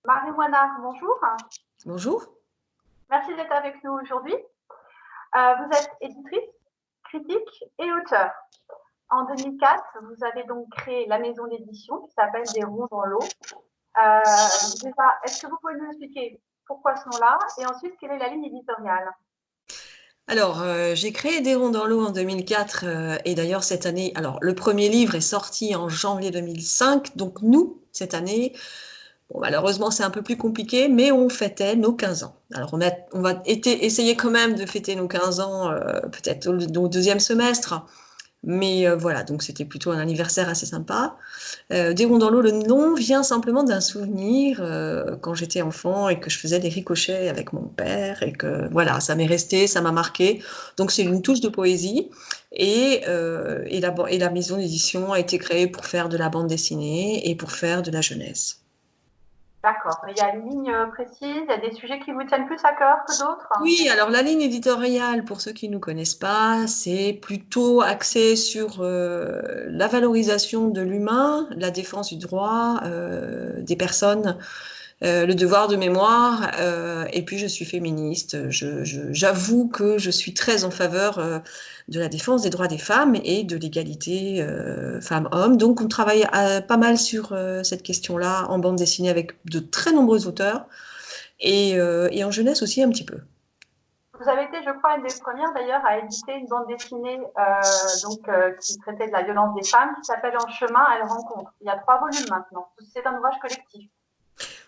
Marie Moinard, bonjour. Bonjour. Merci d'être avec nous aujourd'hui. Vous êtes éditrice, critique et auteur. En 2004, vous avez donc créé la maison d'édition qui s'appelle Des ronds dans l'eau. Déjà, est-ce que vous pouvez nous expliquer pourquoi ce nom-là et ensuite quelle est la ligne éditoriale? Alors, j'ai créé Des ronds dans l'eau en 2004 et d'ailleurs cette année, alors le premier livre est sorti en janvier 2005, donc nous, cette année, bon, malheureusement c'est un peu plus compliqué, mais on fêtait nos 15 ans. Alors on va essayer quand même de fêter nos 15 ans peut-être au deuxième semestre, mais voilà, donc c'était plutôt un anniversaire assez sympa. Des ronds dans l'eau, le nom vient simplement d'un souvenir quand j'étais enfant et que je faisais des ricochets avec mon père et que voilà, ça m'est resté, ça m'a marqué. Donc c'est une touche de poésie et la maison d'édition a été créée pour faire de la bande dessinée et pour faire de la jeunesse. D'accord, mais il y a une ligne précise, il y a des sujets qui vous tiennent plus à cœur que d'autres? Oui, alors la ligne éditoriale, pour ceux qui ne nous connaissent pas, c'est plutôt axé sur la valorisation de l'humain, la défense du droit des personnes, le devoir de mémoire, et puis je suis féministe. J'avoue que je suis très en faveur de la défense des droits des femmes et de l'égalité femmes-hommes. Donc on travaille pas mal sur cette question-là en bande dessinée avec de très nombreux auteurs et en jeunesse aussi un petit peu. Vous avez été, je crois, une des premières d'ailleurs à éditer une bande dessinée qui traitait de la violence des femmes, qui s'appelle En chemin, elles rencontrent. Il y a 3 volumes maintenant. C'est un ouvrage collectif.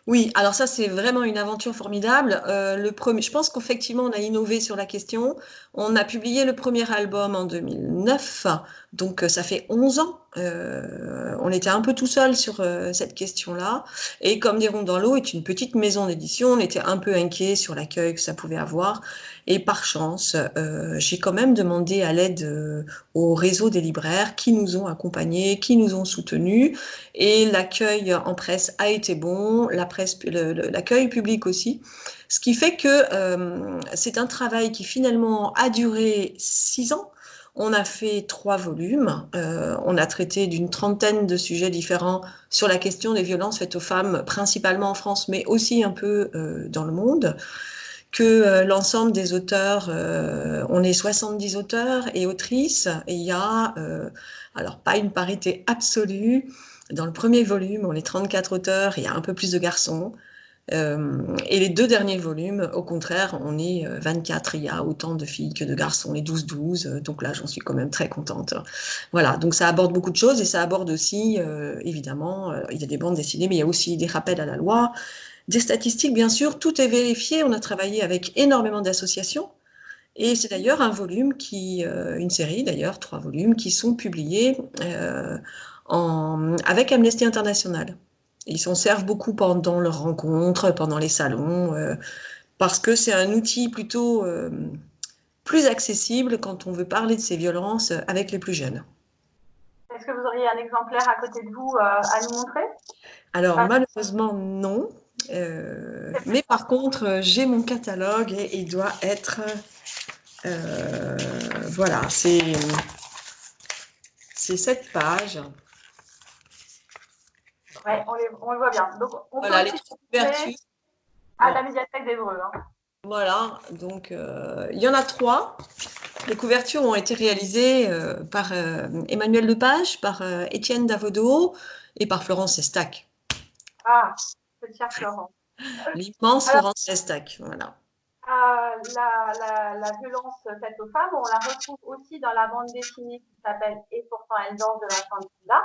Oui, alors ça c'est vraiment une aventure formidable. Le premier, je pense qu'effectivement on a innové sur la question. On a publié le premier album en 2009, donc ça fait 11 ans. On était un peu tout seul sur cette question-là. Et comme Des ronds dans l'eau est une petite maison d'édition, on était un peu inquiet sur l'accueil que ça pouvait avoir. Et par chance, j'ai quand même demandé à l'aide au réseau des libraires qui nous ont accompagnés, qui nous ont soutenus. Et l'accueil en presse a été bon, l'accueil public aussi. Ce qui fait que c'est un travail qui finalement a duré 6 ans. On a fait 3 volumes. On a traité d'une trentaine de sujets différents sur la question des violences faites aux femmes, principalement en France, mais aussi un peu dans le monde. Que l'ensemble des auteurs, on est 70 auteurs et autrices, et il y a, alors pas une parité absolue, dans le premier volume, on est 34 auteurs, il y a un peu plus de garçons, et les 2 derniers volumes, au contraire, on est 24, il y a autant de filles que de garçons, les 12-12, donc là j'en suis quand même très contente. Voilà, donc ça aborde beaucoup de choses, et ça aborde aussi, évidemment, il y a des bandes dessinées, mais il y a aussi des rappels à la loi, des statistiques, bien sûr, tout est vérifié. On a travaillé avec énormément d'associations. Et c'est d'ailleurs une série d'ailleurs, 3 volumes, qui sont publiés avec Amnesty International. Ils s'en servent beaucoup pendant leurs rencontres, pendant les salons, parce que c'est un outil plutôt plus accessible quand on veut parler de ces violences avec les plus jeunes. Est-ce que vous auriez un exemplaire à côté de vous à nous montrer? Alors Pas- malheureusement non, C'est plus mais simple. par contre j'ai mon catalogue et il doit être Euh, voilà, c'est cette page. Ouais, on le voit bien. Donc, on peut Voilà, les aussi trois se retrouver couvertures. à Bon, la médiathèque d'Evreux. Hein. voilà, donc il y en a 3. Les couvertures ont été réalisées par Emmanuel Lepage, par Étienne Davodo et par Florence Estac. Ah, c'est cher Florent. L'immense Alors, Florence Estac, voilà. la violence faite aux femmes, on la retrouve aussi dans la bande dessinée qui s'appelle Et pourtant elle danse de Vincent Dida.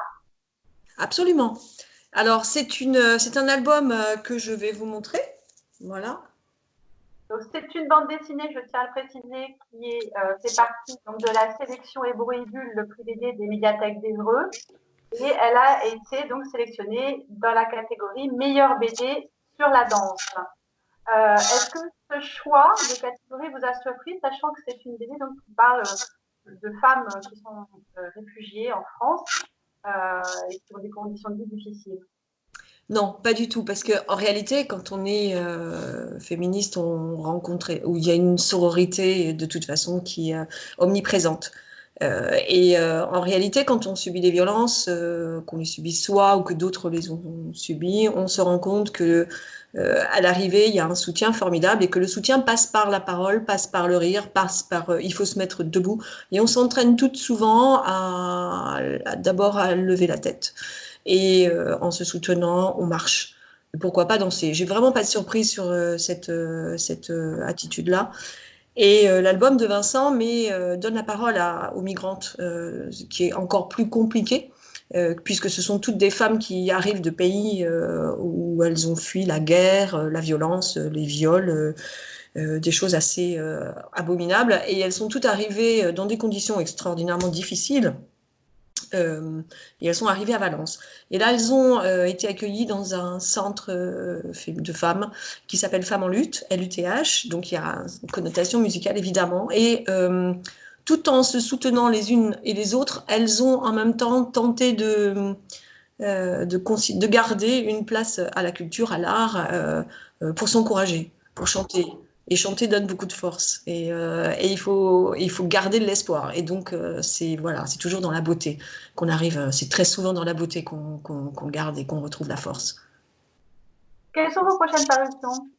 Absolument. Alors, c'est un album que je vais vous montrer. Voilà. Donc, c'est une bande dessinée, je tiens à le préciser, fait partie donc, de la sélection Hébreu-Bulle, le prix BD des médiathèques d'Evreux. Et elle a été donc sélectionnée dans la catégorie meilleure BD sur la danse. Est-ce que ce choix de catégorie vous a surpris, sachant que c'est une BD donc, qui parle de femmes qui sont réfugiées en France et qui ont des conditions de vie difficiles? Non, pas du tout, parce que en réalité, quand on est féministe, on rencontre où il y a une sororité de toute façon qui est omniprésente. En réalité, quand on subit des violences, qu'on les subit soi ou que d'autres les ont subies, on se rend compte que à l'arrivée, il y a un soutien formidable et que le soutien passe par la parole, passe par le rire, passe par il faut se mettre debout. Et on s'entraîne toutes souvent d'abord à lever la tête. Et en se soutenant, on marche. Pourquoi pas danser? J'ai vraiment pas de surprise sur cette attitude-là. Et l'album de Vincent donne la parole aux migrantes, ce qui est encore plus compliqué, puisque ce sont toutes des femmes qui arrivent de pays où elles ont fui la guerre, la violence, les viols, des choses assez abominables. Et elles sont toutes arrivées dans des conditions extraordinairement difficiles. Et elles sont arrivées à Valence. Et là, elles ont été accueillies dans un centre de femmes qui s'appelle Femmes en lutte, LUTH. Donc, il y a une connotation musicale, évidemment. Et tout en se soutenant les unes et les autres, elles ont en même temps tenté de garder une place à la culture, à l'art, pour s'encourager, pour chanter. Et chanter donne beaucoup de force. Et il faut garder de l'espoir. Et donc, c'est toujours dans la beauté qu'on arrive. C'est très souvent dans la beauté qu'on garde et qu'on retrouve la force. Quelles sont vos prochaines parutions?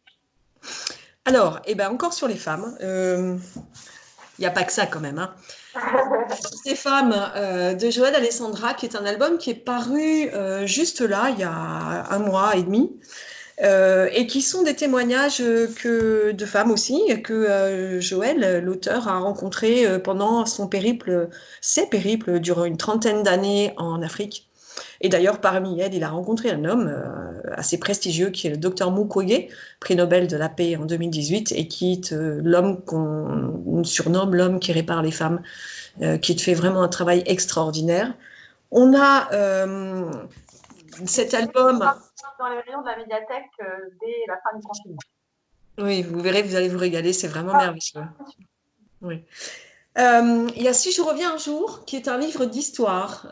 Alors, encore sur les femmes. Il n'y a pas que ça quand même. Hein. Ces femmes de Joël Alessandra, qui est un album qui est paru juste là, il y a 1 mois et demi. Et qui sont des témoignages de femmes aussi, que Joël, l'auteur, a rencontré pendant ses périples durant une trentaine d'années en Afrique. Et d'ailleurs, parmi elles, il a rencontré un homme assez prestigieux qui est le docteur Mukwege, prix Nobel de la paix en 2018, et qui est l'homme qu'on surnomme l'homme qui répare les femmes, qui fait vraiment un travail extraordinaire. On a cet album... Dans les rayons de la médiathèque dès la fin du confinement. Oui, vous verrez, vous allez vous régaler, c'est vraiment merveilleux. Oui. Il y a Si je reviens un jour, qui est un livre d'histoire.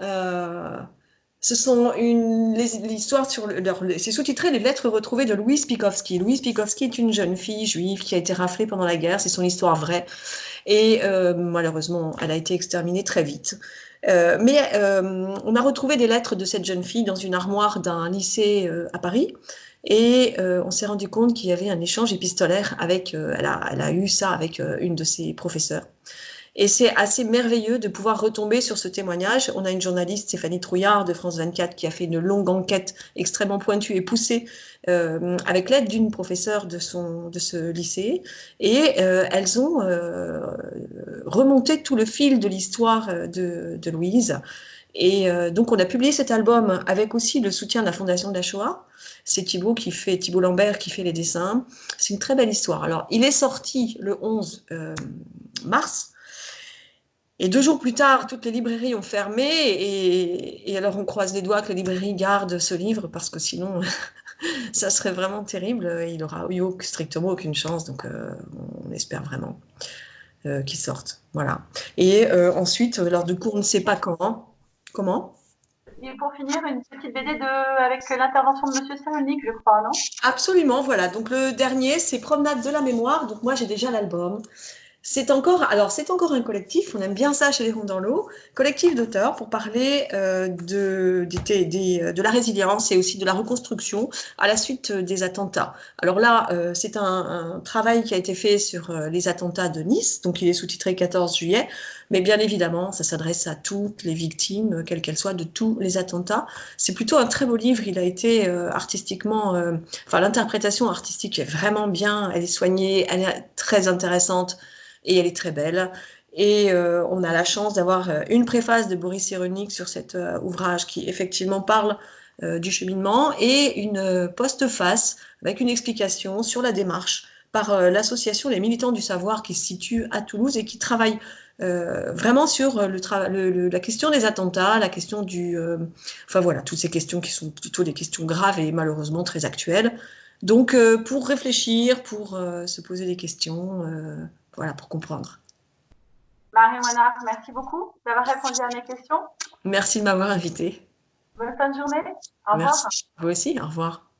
Ce sont l'histoire c'est sous-titré Les lettres retrouvées de Louise Pikowski. Louise Pikowski est une jeune fille juive qui a été raflée pendant la guerre, c'est son histoire vraie. Et malheureusement, elle a été exterminée très vite. Mais on a retrouvé des lettres de cette jeune fille dans une armoire d'un lycée à Paris. Et on s'est rendu compte qu'il y avait un échange épistolaire avec, elle a eu ça avec une de ses professeurs. Et c'est assez merveilleux de pouvoir retomber sur ce témoignage. On a une journaliste, Stéphanie Trouillard de France 24, qui a fait une longue enquête extrêmement pointue et poussée avec l'aide d'une professeure de ce lycée. Et elles ont remonté tout le fil de l'histoire de Louise. Et donc, on a publié cet album avec aussi le soutien de la Fondation de la Shoah. C'est Thibault Lambert qui fait les dessins. C'est une très belle histoire. Alors, il est sorti le 11 mars. Et 2 jours plus tard, toutes les librairies ont fermé. Et alors, on croise les doigts que les librairies gardent ce livre parce que sinon, ça serait vraiment terrible. Il n'aura eu strictement aucune chance. Donc, on espère vraiment qu'il sorte. Voilà. Et ensuite, alors du coup, on ne sait pas quand. Comment? Et pour finir, une petite BD avec l'intervention de Monsieur Cyrulnik, je crois, non? Absolument, voilà. Donc le dernier, c'est Promenade de la mémoire. Donc moi, j'ai déjà l'album. C'est encore un collectif, on aime bien ça chez Les Ronds dans l'eau, collectif d'auteurs pour parler de la résilience et aussi de la reconstruction à la suite des attentats. Alors là, c'est un travail qui a été fait sur les attentats de Nice, donc il est sous-titré 14 juillet, mais bien évidemment, ça s'adresse à toutes les victimes, quelles qu'elles soient, de tous les attentats. C'est plutôt un très beau livre, il a été artistiquement, l'interprétation artistique est vraiment bien, elle est soignée, elle est très intéressante, et elle est très belle. Et on a la chance d'avoir une préface de Boris Cyrulnik sur cet ouvrage qui effectivement parle du cheminement et une postface avec une explication sur la démarche par l'association Les Militants du Savoir qui se situe à Toulouse et qui travaille vraiment sur la question des attentats, la question toutes ces questions qui sont plutôt des questions graves et malheureusement très actuelles. Donc, pour réfléchir, pour se poser des questions, pour comprendre. Marie Moinard, merci beaucoup d'avoir répondu à mes questions. Merci de m'avoir invitée. Bonne fin de journée. Au revoir. Merci. Vous aussi, au revoir.